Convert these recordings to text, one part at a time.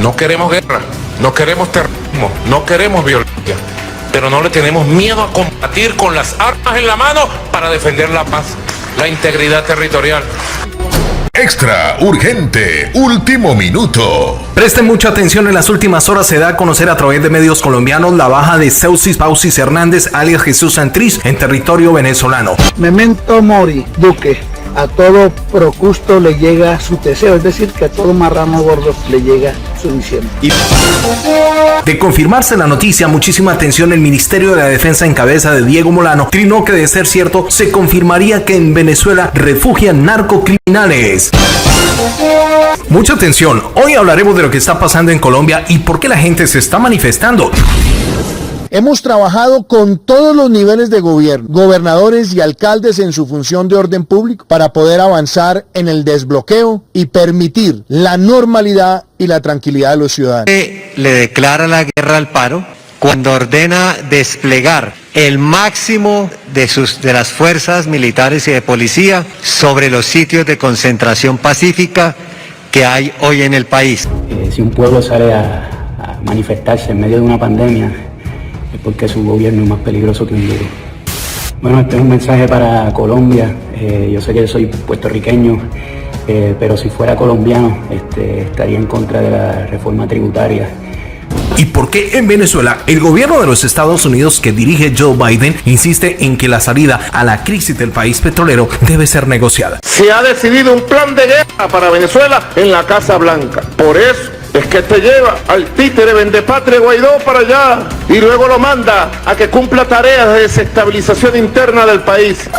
No queremos guerra, no queremos terrorismo, no queremos violencia, pero no le tenemos miedo a combatir con las armas en la mano para defender la paz, la integridad territorial. Extra, urgente, último minuto. Presten mucha atención, en las últimas horas se da a conocer a través de medios colombianos la baja de Seuxis Paucis Hernández, alias Jesús Santrich, en territorio venezolano. Memento mori, Duque. A todo procusto le llega su deseo, es decir, que a todo marrano gordo le llega su misión. De confirmarse la noticia, muchísima atención, el Ministerio de la Defensa en cabeza de Diego Molano trinó que de ser cierto, se confirmaría que en Venezuela refugian narcocriminales. Mucha atención, hoy hablaremos de lo que está pasando en Colombia y por qué la gente se está manifestando. Hemos trabajado con todos los niveles de gobierno, gobernadores y alcaldes en su función de orden público para poder avanzar en el desbloqueo y permitir la normalidad y la tranquilidad de los ciudadanos. Le declara la guerra al paro cuando ordena desplegar el máximo de las fuerzas militares y de policía sobre los sitios de concentración pacífica que hay hoy en el país. Si un pueblo sale a manifestarse en medio de una pandemia, es porque su gobierno es más peligroso que un duro. Bueno, este es un mensaje para Colombia. Yo sé que soy puertorriqueño, pero si fuera colombiano, estaría en contra de la reforma tributaria. ¿Y por qué en Venezuela el gobierno de los Estados Unidos que dirige Joe Biden insiste en que la salida a la crisis del país petrolero debe ser negociada? Se ha decidido un plan de guerra para Venezuela en la Casa Blanca. Por eso es que te lleva al títere vendepatria Guaidó para allá y luego lo manda a que cumpla tareas de desestabilización interna del país.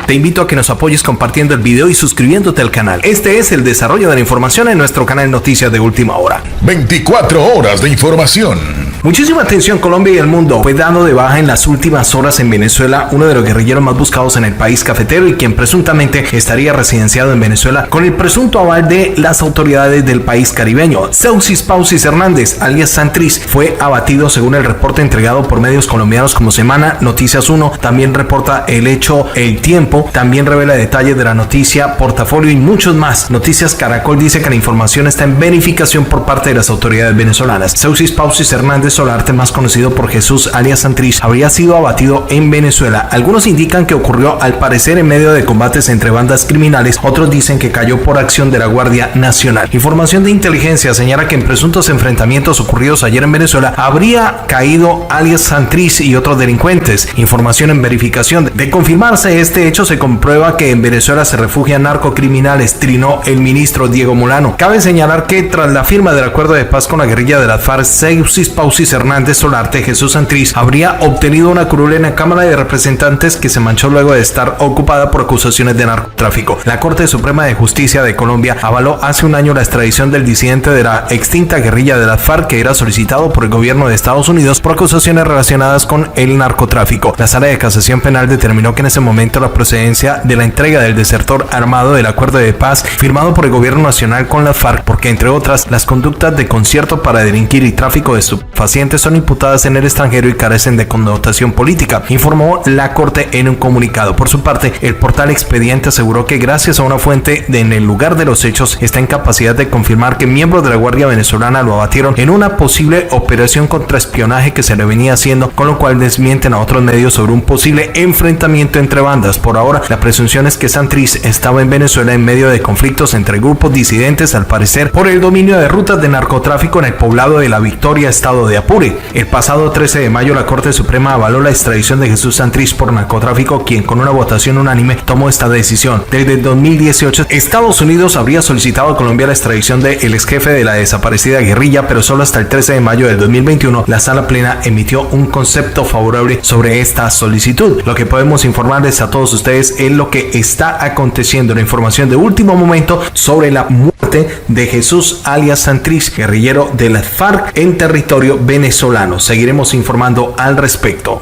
Te invito a que nos apoyes compartiendo el video y suscribiéndote al canal. Este es el desarrollo de la información en nuestro canal Noticias de Última Hora. 24 horas de información. Muchísima atención, Colombia y el mundo. Fue dado de baja en las últimas horas en Venezuela uno de los guerrilleros más buscados en el país cafetero y quien presuntamente estaría residenciado en Venezuela con el presunto aval de las autoridades del país caribeño. Seuxis Paucis Hernández, alias Santrich, fue abatido según el reporte entregado por medios colombianos como Semana, Noticias 1, también reporta el hecho El Tiempo, también revela detalles de la noticia Portafolio y muchos más. Noticias Caracol dice que la información está en verificación por parte de las autoridades venezolanas. Seuxis Paucis Hernández Solarte, más conocido por Jesús alias Santrich, habría sido abatido en Venezuela. Algunos indican que ocurrió al parecer en medio de combates entre bandas criminales, otros dicen que cayó por acción de la Guardia Nacional. Información de inteligencia señala que en presuntos enfrentamientos ocurridos ayer en Venezuela habría caído alias Santrich y otros delincuentes. Información en verificación. De confirmarse este hecho, se comprueba que en Venezuela se refugian narcocriminales, trinó el ministro Diego Molano. Cabe señalar que tras la firma del acuerdo de paz con la guerrilla de las FARC, Seuxis Paucis Hernández Solarte, Jesús Santrich, habría obtenido una curul en la Cámara de Representantes que se manchó luego de estar ocupada por acusaciones de narcotráfico. La Corte Suprema de Justicia de Colombia avaló hace un año la extradición del disidente de la extinta guerrilla de las FARC que era solicitado por el gobierno de Estados Unidos por acusaciones relacionadas con el narcotráfico. La Sala de Casación Penal determinó que en ese momento la procedencia de la entrega del desertor armado del acuerdo de paz firmado por el gobierno nacional con las FARC, porque entre otras las conductas de concierto para delinquir y tráfico de estupefacientes son imputadas en el extranjero y carecen de connotación política, informó la Corte en un comunicado. Por su parte, el portal Expediente aseguró que gracias a una fuente en el lugar de los hechos está en capacidad de confirmar que miembros de la Guardia venezolana lo abatieron en una posible operación contra espionaje que se le venía haciendo, con lo cual desmienten a otros medios sobre un posible enfrentamiento entre bandas. Por ahora, la presunción es que Santrich estaba en Venezuela en medio de conflictos entre grupos disidentes, al parecer por el dominio de rutas de narcotráfico en el poblado de La Victoria, estado de Apure. El pasado 13 de mayo la Corte Suprema avaló la extradición de Jesús Santrich por narcotráfico, quien con una votación unánime tomó esta decisión. Desde 2018, Estados Unidos habría solicitado a Colombia la extradición del ex jefe de la desaparecida guerrilla, pero solo hasta el 13 de mayo del 2021 la Sala Plena emitió un concepto favorable sobre esta solicitud. Lo que podemos informarles a todos ustedes es lo que está aconteciendo, la información de último momento sobre la muerte de Jesús alias Santrich, guerrillero de las FARC en territorio venezolano. Seguiremos informando al respecto.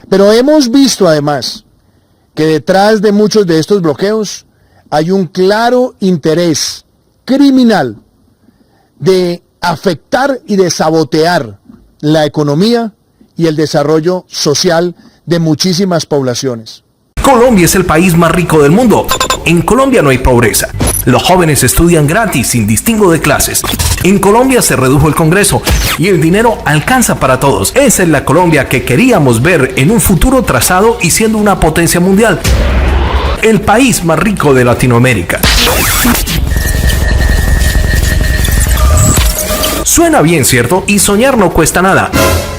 Pero hemos visto además que detrás de muchos de estos bloqueos hay un claro interés criminal de afectar y de sabotear la economía y el desarrollo social de muchísimas poblaciones. Colombia es el país más rico del mundo. En Colombia no hay pobreza. Los jóvenes estudian gratis sin distingo de clases. En Colombia se redujo el Congreso y el dinero alcanza para todos. Esa es la Colombia que queríamos ver en un futuro trazado y siendo una potencia mundial. El país más rico de Latinoamérica. Suena bien, ¿cierto? Y soñar no cuesta nada.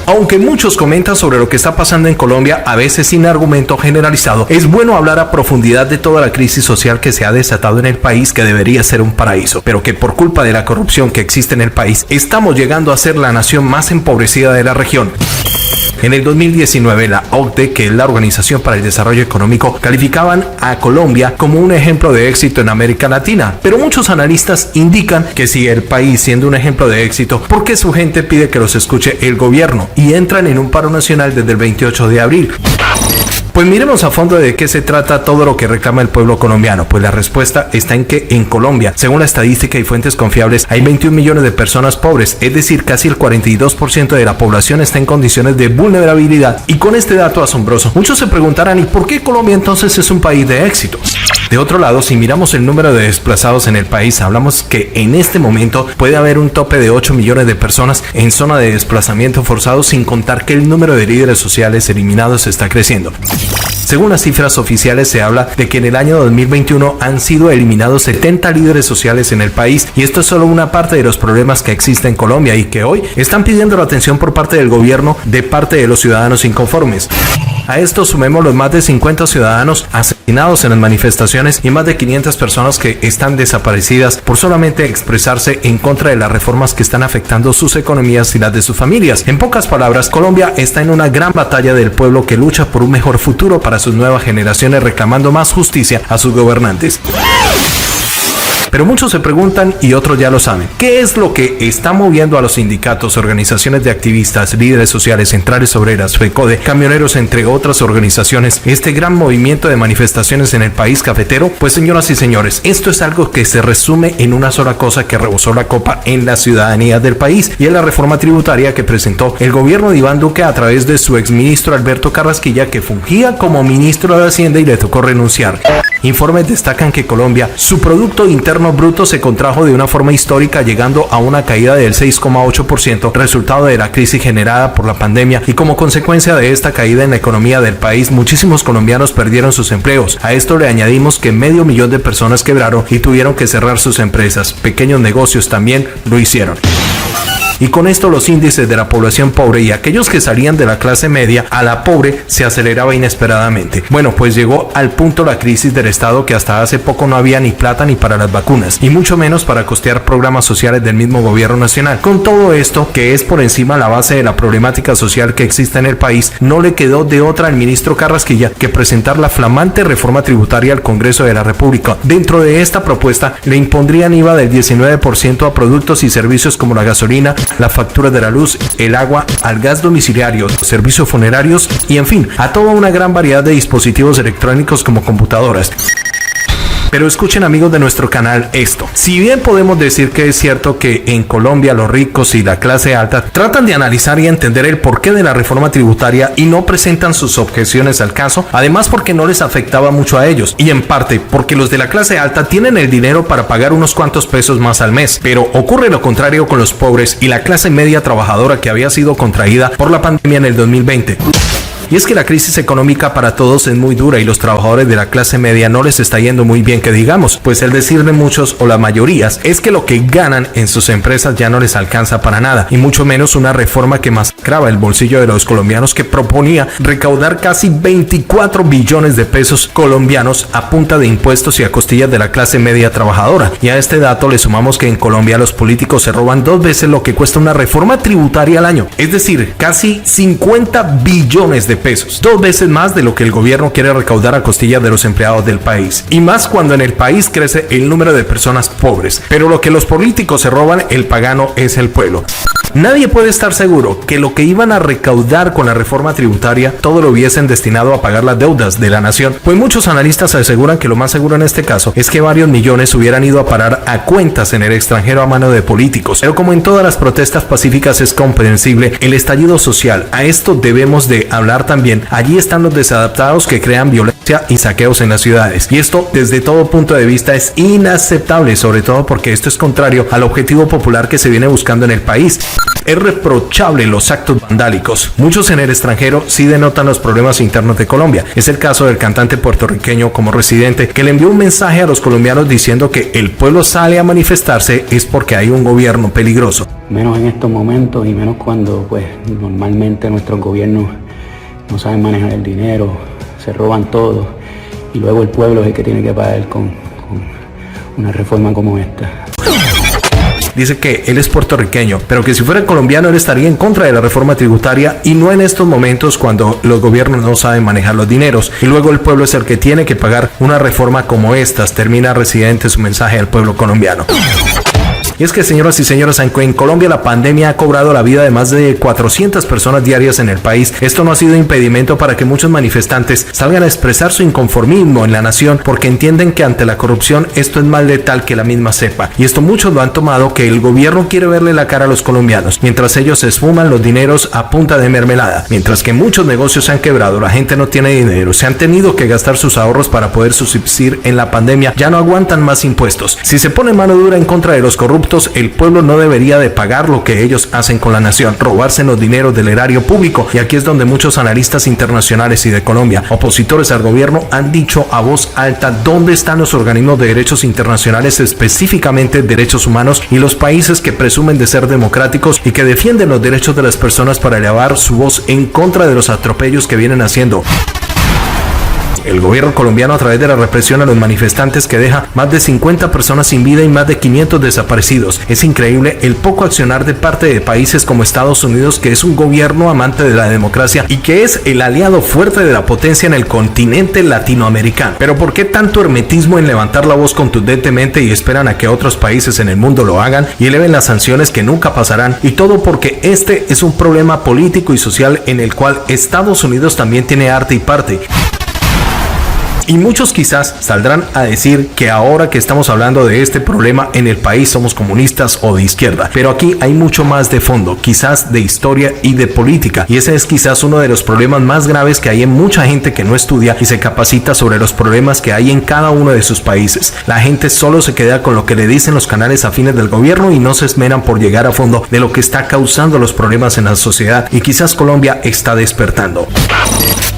Aunque muchos comentan sobre lo que está pasando en Colombia, a veces sin argumento generalizado, es bueno hablar a profundidad de toda la crisis social que se ha desatado en el país, que debería ser un paraíso, pero que por culpa de la corrupción que existe en el país, estamos llegando a ser la nación más empobrecida de la región. En el 2019, la OCDE, que es la Organización para el Desarrollo Económico, calificaban a Colombia como un ejemplo de éxito en América Latina. Pero muchos analistas indican que si el país, siendo un ejemplo de éxito, ¿por qué su gente pide que los escuche el gobierno? Y entran en un paro nacional desde el 28 de abril. Pues miremos a fondo de qué se trata todo lo que reclama el pueblo colombiano. Pues la respuesta está en que en Colombia, según la estadística y fuentes confiables, hay 21 millones de personas pobres, es decir, casi el 42% de la población está en condiciones de vulnerabilidad. Y con este dato asombroso, muchos se preguntarán, ¿y por qué Colombia entonces es un país de éxito? De otro lado, si miramos el número de desplazados en el país, hablamos que en este momento puede haber un tope de 8 millones de personas en zona de desplazamiento forzado, sin contar que el número de líderes sociales eliminados está creciendo. Según las cifras oficiales, se habla de que en el año 2021 han sido eliminados 70 líderes sociales en el país, y esto es solo una parte de los problemas que existen en Colombia y que hoy están pidiendo la atención por parte del gobierno de parte de los ciudadanos inconformes. A esto sumemos los más de 50 ciudadanos asesinados en las manifestaciones y más de 500 personas que están desaparecidas por solamente expresarse en contra de las reformas que están afectando sus economías y las de sus familias. En pocas palabras, Colombia está en una gran batalla del pueblo que lucha por un mejor futuro para sus nuevas generaciones, reclamando más justicia a sus gobernantes. Pero muchos se preguntan y otros ya lo saben. ¿Qué es lo que está moviendo a los sindicatos, organizaciones de activistas, líderes sociales, centrales obreras, FECODE, camioneros, entre otras organizaciones, este gran movimiento de manifestaciones en el país cafetero? Pues señoras y señores, esto es algo que se resume en una sola cosa que rebosó la copa en la ciudadanía del país, y es la reforma tributaria que presentó el gobierno de Iván Duque a través de su exministro Alberto Carrasquilla, que fungía como ministro de Hacienda y le tocó renunciar. Informes destacan que Colombia, su Producto Interno Bruto se contrajo de una forma histórica, llegando a una caída del 6,8%, resultado de la crisis generada por la pandemia, y como consecuencia de esta caída en la economía del país, muchísimos colombianos perdieron sus empleos. A esto le añadimos que 500.000 de personas quebraron y tuvieron que cerrar sus empresas. Pequeños negocios también lo hicieron. Y con esto los índices de la población pobre y aquellos que salían de la clase media a la pobre se aceleraba inesperadamente. Bueno, pues llegó al punto la crisis del Estado, que hasta hace poco no había ni plata ni para las vacunas, y mucho menos para costear programas sociales del mismo gobierno nacional. Con todo esto, que es por encima la base de la problemática social que existe en el país, no le quedó de otra al ministro Carrasquilla que presentar la flamante reforma tributaria al Congreso de la República. Dentro de esta propuesta le impondrían IVA del 19% a productos y servicios como la gasolina, la factura de la luz, el agua, al gas domiciliario, servicios funerarios y, en fin, a toda una gran variedad de dispositivos electrónicos como computadoras. Pero escuchen, amigos de nuestro canal, esto. Si bien podemos decir que es cierto que en Colombia los ricos y la clase alta tratan de analizar y entender el porqué de la reforma tributaria y no presentan sus objeciones al caso, además porque no les afectaba mucho a ellos, y en parte porque los de la clase alta tienen el dinero para pagar unos cuantos pesos más al mes. Pero ocurre lo contrario con los pobres y la clase media trabajadora, que había sido contraída por la pandemia en el 2020. Y es que la crisis económica para todos es muy dura y los trabajadores de la clase media no les está yendo muy bien, que digamos, pues el decir de muchos o la mayoría es que lo que ganan en sus empresas ya no les alcanza para nada, y mucho menos una reforma que masacraba el bolsillo de los colombianos, que proponía recaudar casi 24 billones de pesos colombianos a punta de impuestos y a costillas de la clase media trabajadora. Y a este dato le sumamos que en Colombia los políticos se roban 2 veces lo que cuesta una reforma tributaria al año, es decir, casi 50 billones de pesos, 2 veces más de lo que el gobierno quiere recaudar a costillas de los empleados del país, y más cuando en el país crece el número de personas pobres. Pero lo que los políticos se roban, el pagano es el pueblo. Nadie puede estar seguro que lo que iban a recaudar con la reforma tributaria todo lo hubiesen destinado a pagar las deudas de la nación, pues muchos analistas aseguran que lo más seguro en este caso es que varios millones hubieran ido a parar a cuentas en el extranjero a mano de políticos. Pero como en todas las protestas pacíficas es comprensible el estallido social, a esto debemos de hablar también, allí están los desadaptados que crean violencia y saqueos en las ciudades. Y esto, desde todo punto de vista, es inaceptable, sobre todo porque esto es contrario al objetivo popular que se viene buscando en el país. Es reprochable los actos vandálicos. Muchos en el extranjero sí denotan los problemas internos de Colombia. Es el caso del cantante puertorriqueño como residente que le envió un mensaje a los colombianos diciendo que el pueblo sale a manifestarse es porque hay un gobierno peligroso. Menos en estos momentos y menos cuando pues normalmente nuestros gobiernos no saben manejar el dinero, se roban todo y luego el pueblo es el que tiene que pagar con una reforma como esta. Dice que él es puertorriqueño, pero que si fuera colombiano él estaría en contra de la reforma tributaria y no en estos momentos cuando los gobiernos no saben manejar los dineros y luego el pueblo es el que tiene que pagar una reforma como estas. Termina Residente su mensaje al pueblo colombiano. Y es que, señoras y señores, en Colombia la pandemia ha cobrado la vida de más de 400 personas diarias en el país. Esto no ha sido impedimento para que muchos manifestantes salgan a expresar su inconformismo en la nación porque entienden que ante la corrupción esto es más letal que la misma cepa. Y esto muchos lo han tomado que el gobierno quiere verle la cara a los colombianos, mientras ellos se esfuman los dineros a punta de mermelada. Mientras que muchos negocios se han quebrado, la gente no tiene dinero, se han tenido que gastar sus ahorros para poder subsistir en la pandemia, ya no aguantan más impuestos. Si se pone mano dura en contra de los corruptos, el pueblo no debería de pagar lo que ellos hacen con la nación, robarse los dineros del erario público. Y aquí es donde muchos analistas internacionales y de Colombia, opositores al gobierno, han dicho a voz alta dónde están los organismos de derechos internacionales, específicamente derechos humanos, y los países que presumen de ser democráticos y que defienden los derechos de las personas para elevar su voz en contra de los atropellos que vienen haciendo el gobierno colombiano a través de la represión a los manifestantes, que deja más de 50 personas sin vida y más de 500 desaparecidos. Es increíble el poco accionar de parte de países como Estados Unidos, que es un gobierno amante de la democracia y que es el aliado fuerte de la potencia en el continente latinoamericano. Pero ¿por qué tanto hermetismo en levantar la voz contundentemente y esperan a que otros países en el mundo lo hagan y eleven las sanciones que nunca pasarán? Y todo porque este es un problema político y social en el cual Estados Unidos también tiene arte y parte. Y muchos quizás saldrán a decir que ahora que estamos hablando de este problema en el país somos comunistas o de izquierda, pero aquí hay mucho más de fondo, quizás de historia y de política, y ese es quizás uno de los problemas más graves que hay en mucha gente que no estudia y se capacita sobre los problemas que hay en cada uno de sus países. La gente solo se queda con lo que le dicen los canales afines del gobierno y no se esmeran por llegar a fondo de lo que está causando los problemas en la sociedad, y quizás Colombia está despertando.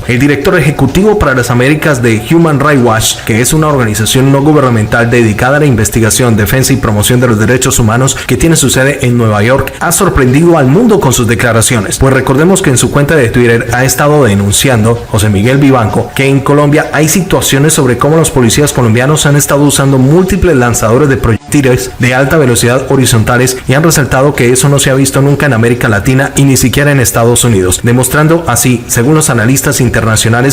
El director ejecutivo para las Américas de Human Rights Watch, que es una organización no gubernamental dedicada a la investigación, defensa y promoción de los derechos humanos que tiene su sede en Nueva York, ha sorprendido al mundo con sus declaraciones. Pues recordemos que en su cuenta de Twitter ha estado denunciando, José Miguel Vivanco, que en Colombia hay situaciones sobre cómo los policías colombianos han estado usando múltiples lanzadores de proyectiles de alta velocidad horizontales y han resaltado que eso no se ha visto nunca en América Latina y ni siquiera en Estados Unidos, demostrando así, según los analistas internacionales,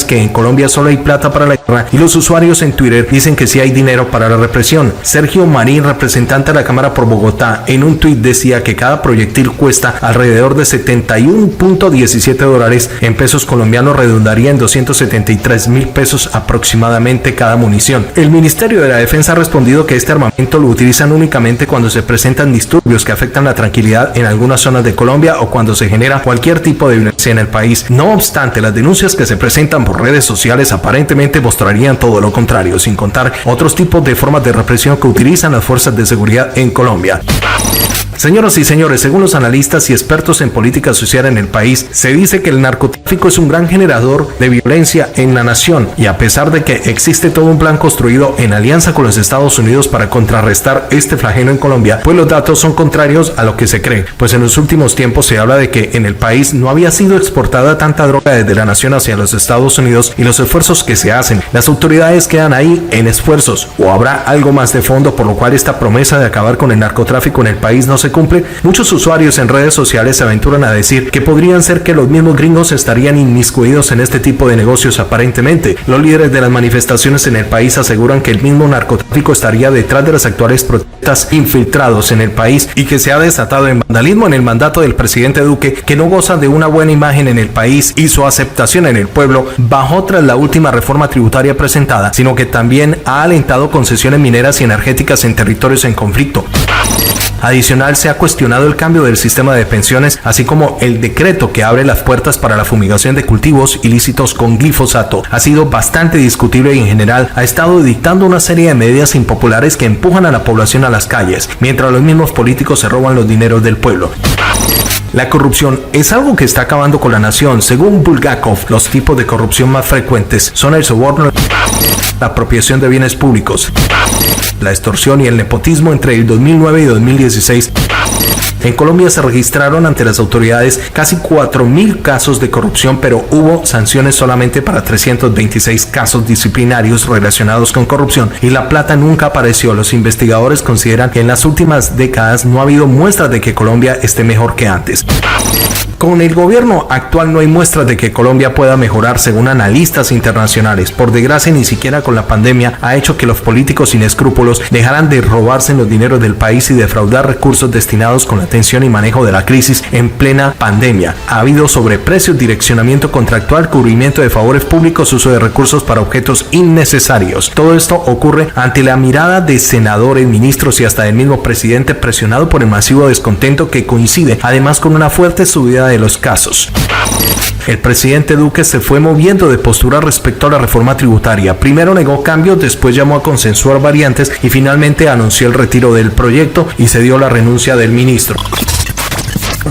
que en Colombia solo hay plata para la guerra y los usuarios en Twitter dicen que sí hay dinero para la represión. Sergio Marín, representante de la Cámara por Bogotá, en un tuit decía que cada proyectil cuesta alrededor de $71.17 en pesos colombianos, redundaría en 273.000 pesos aproximadamente cada munición. El Ministerio de la Defensa ha respondido que este armamento lo utilizan únicamente cuando se presentan disturbios que afectan la tranquilidad en algunas zonas de Colombia o cuando se genera cualquier tipo de violencia en el país. No obstante, las denuncias que se presentan por redes sociales aparentemente mostrarían todo lo contrario, sin contar otros tipos de formas de represión que utilizan las fuerzas de seguridad en Colombia. Señoras y señores, según los analistas y expertos en política social en el país, se dice que el narcotráfico es un gran generador de violencia en la nación, y a pesar de que existe todo un plan construido en alianza con los Estados Unidos para contrarrestar este flagelo en Colombia, pues los datos son contrarios a lo que se cree, pues en los últimos tiempos se habla de que en el país no había sido exportada tanta droga desde la nación hacia los Estados Unidos, y los esfuerzos que se hacen, las autoridades quedan ahí en esfuerzos, o habrá algo más de fondo por lo cual esta promesa de acabar con el narcotráfico en el país no se cumple. Muchos usuarios en redes sociales se aventuran a decir que podrían ser que los mismos gringos estarían inmiscuidos en este tipo de negocios aparentemente. Los líderes de las manifestaciones en el país aseguran que el mismo narcotráfico estaría detrás de las actuales protestas, infiltrados en el país, y que se ha desatado en vandalismo en el mandato del presidente Duque, que no goza de una buena imagen en el país y su aceptación en el pueblo bajó tras la última reforma tributaria presentada, sino que también ha alentado concesiones mineras y energéticas en territorios en conflicto. Adicional, se ha cuestionado el cambio del sistema de pensiones, así como el decreto que abre las puertas para la fumigación de cultivos ilícitos con glifosato. Ha sido bastante discutible y en general ha estado dictando una serie de medidas impopulares que empujan a la población a las calles, mientras los mismos políticos se roban los dineros del pueblo. La corrupción es algo que está acabando con la nación. Según Bulgakov, los tipos de corrupción más frecuentes son el soborno, la apropiación de bienes públicos, la extorsión y el nepotismo entre el 2009 y 2016. En Colombia se registraron ante las autoridades casi 4.000 casos de corrupción, pero hubo sanciones solamente para 326 casos disciplinarios relacionados con corrupción y la plata nunca apareció. Los investigadores consideran que en las últimas décadas no ha habido muestras de que Colombia esté mejor que antes. Con el gobierno actual no hay muestras de que Colombia pueda mejorar, según analistas internacionales. Por desgracia, ni siquiera con la pandemia ha hecho que los políticos sin escrúpulos dejaran de robarse los dineros del país y defraudar recursos destinados con la atención y manejo de la crisis en plena pandemia. Ha habido sobreprecios, direccionamiento contractual, cubrimiento de favores públicos, uso de recursos para objetos innecesarios. Todo esto ocurre ante la mirada de senadores, ministros y hasta del mismo presidente, presionado por el masivo descontento que coincide además con una fuerte subida de los casos. El presidente Duque se fue moviendo de postura respecto a la reforma tributaria. Primero negó cambios, después llamó a consensuar variantes y finalmente anunció el retiro del proyecto y se dio la renuncia del ministro.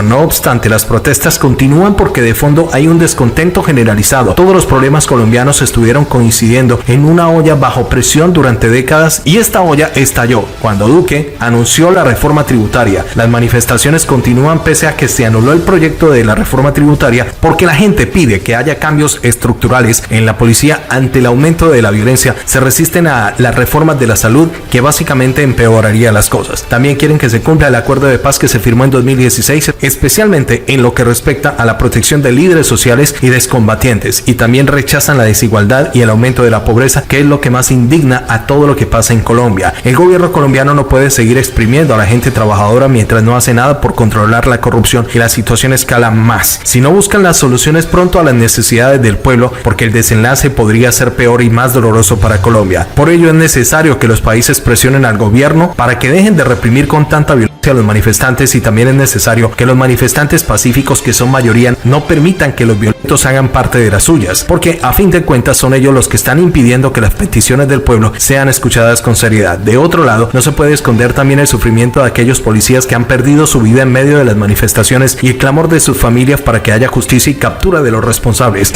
No obstante, las protestas continúan porque de fondo hay un descontento generalizado. Todos los problemas colombianos estuvieron coincidiendo en una olla bajo presión durante décadas y esta olla estalló cuando Duque anunció la reforma tributaria. Las manifestaciones continúan pese a que se anuló el proyecto de la reforma tributaria porque la gente pide que haya cambios estructurales en la policía ante el aumento de la violencia. Se resisten a las reformas de la salud que básicamente empeoraría las cosas. También quieren que se cumpla el acuerdo de paz que se firmó en 2016, especialmente en lo que respecta a la protección de líderes sociales y de excombatientes, y también rechazan la desigualdad y el aumento de la pobreza, que es lo que más indigna a todo lo que pasa en Colombia. El gobierno colombiano no puede seguir exprimiendo a la gente trabajadora mientras no hace nada por controlar la corrupción y la situación escala más. Si no buscan las soluciones pronto a las necesidades del pueblo, porque el desenlace podría ser peor y más doloroso para Colombia. Por ello es necesario que los países presionen al gobierno para que dejen de reprimir con tanta violencia a los manifestantes, y también es necesario que los manifestantes pacíficos, que son mayoría, no permitan que los violentos hagan parte de las suyas, porque a fin de cuentas son ellos los que están impidiendo que las peticiones del pueblo sean escuchadas con seriedad. De otro lado, no se puede esconder también el sufrimiento de aquellos policías que han perdido su vida en medio de las manifestaciones y el clamor de sus familias para que haya justicia y captura de los responsables.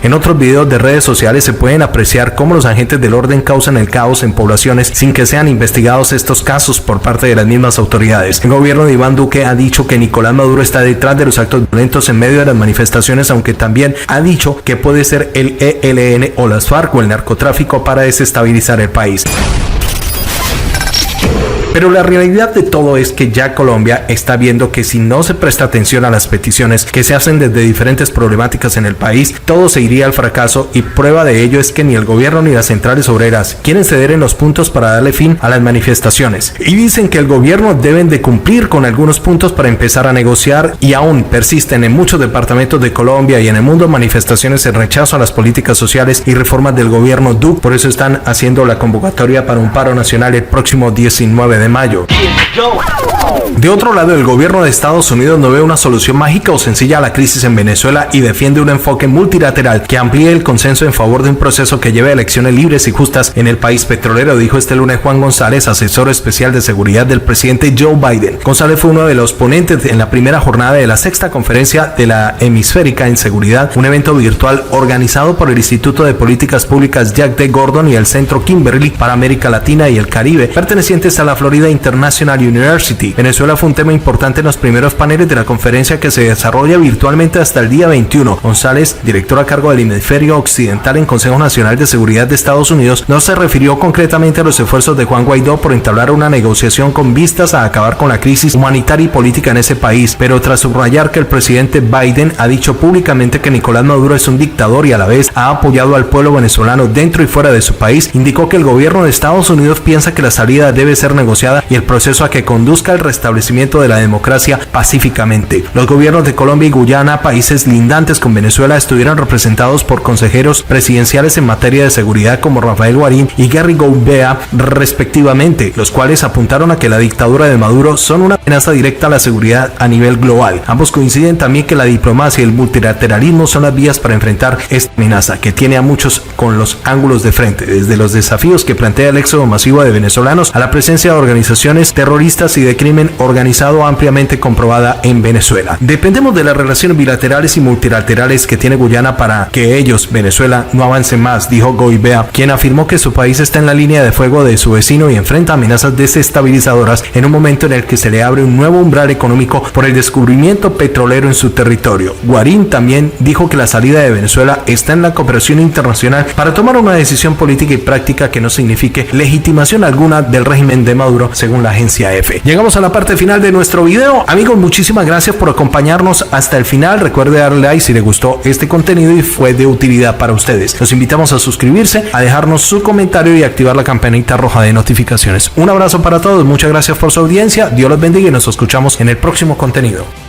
En otros videos de redes sociales se pueden apreciar cómo los agentes del orden causan el caos en poblaciones sin que sean investigados estos casos por parte de las mismas autoridades. El gobierno de Iván Duque ha dicho que Nicolás Maduro está detrás de los actos violentos en medio de las manifestaciones, aunque también ha dicho que puede ser el ELN o las FARC o el narcotráfico para desestabilizar el país. Pero la realidad de todo es que ya Colombia está viendo que si no se presta atención a las peticiones que se hacen desde diferentes problemáticas en el país, todo se iría al fracaso, y prueba de ello es que ni el gobierno ni las centrales obreras quieren ceder en los puntos para darle fin a las manifestaciones. Y dicen que el gobierno deben de cumplir con algunos puntos para empezar a negociar, y aún persisten en muchos departamentos de Colombia y en el mundo manifestaciones en rechazo a las políticas sociales y reformas del gobierno Duque. Por eso están haciendo la convocatoria para un paro nacional el próximo 19 de mayo. De otro lado, el gobierno de Estados Unidos no ve una solución mágica o sencilla a la crisis en Venezuela y defiende un enfoque multilateral que amplíe el consenso en favor de un proceso que lleve a elecciones libres y justas en el país petrolero, dijo este lunes Juan González, asesor especial de seguridad del presidente Joe Biden. González fue uno de los ponentes en la primera jornada de la sexta conferencia de la hemisférica en seguridad, un evento virtual organizado por el Instituto de Políticas Públicas Jack D. Gordon y el Centro Kimberly para América Latina y el Caribe, pertenecientes a la Florida International University. Venezuela fue un tema importante en los primeros paneles de la conferencia, que se desarrolla virtualmente hasta el día 21. González, director a cargo del hemisferio occidental en Consejo Nacional de Seguridad de Estados Unidos, no se refirió concretamente a los esfuerzos de Juan Guaidó por entablar una negociación con vistas a acabar con la crisis humanitaria y política en ese país, pero tras subrayar que el presidente Biden ha dicho públicamente que Nicolás Maduro es un dictador y a la vez ha apoyado al pueblo venezolano dentro y fuera de su país, indicó que el gobierno de Estados Unidos piensa que la salida debe ser negociada y el proceso a que conduzca al restablecimiento restablecimiento de la democracia pacíficamente. Los gobiernos de Colombia y Guyana, países lindantes con Venezuela, estuvieron representados por consejeros presidenciales en materia de seguridad como Rafael Guarín y Gary Goubea, respectivamente, los cuales apuntaron a que la dictadura de Maduro son una amenaza directa a la seguridad a nivel global. Ambos coinciden también que la diplomacia y el multilateralismo son las vías para enfrentar esta amenaza, que tiene a muchos con los ángulos de frente, desde los desafíos que plantea el éxodo masivo de venezolanos a la presencia de organizaciones terroristas y de crimen organizado ampliamente comprobada en Venezuela. Dependemos de las relaciones bilaterales y multilaterales que tiene Guyana para que ellos, Venezuela, no avance más, dijo Goibea, quien afirmó que su país está en la línea de fuego de su vecino y enfrenta amenazas desestabilizadoras en un momento en el que se le abre un nuevo umbral económico por el descubrimiento petrolero en su territorio. Guarín también dijo que la salida de Venezuela está en la cooperación internacional para tomar una decisión política y práctica que no signifique legitimación alguna del régimen de Maduro, según la agencia EFE. Llegamos a la parte final de nuestro video. Amigos, muchísimas gracias por acompañarnos hasta el final. Recuerde darle like si le gustó este contenido y fue de utilidad para ustedes. Los invitamos a suscribirse, a dejarnos su comentario y activar la campanita roja de notificaciones. Un abrazo para todos, muchas gracias por su audiencia, Dios los bendiga y nos escuchamos en el próximo contenido.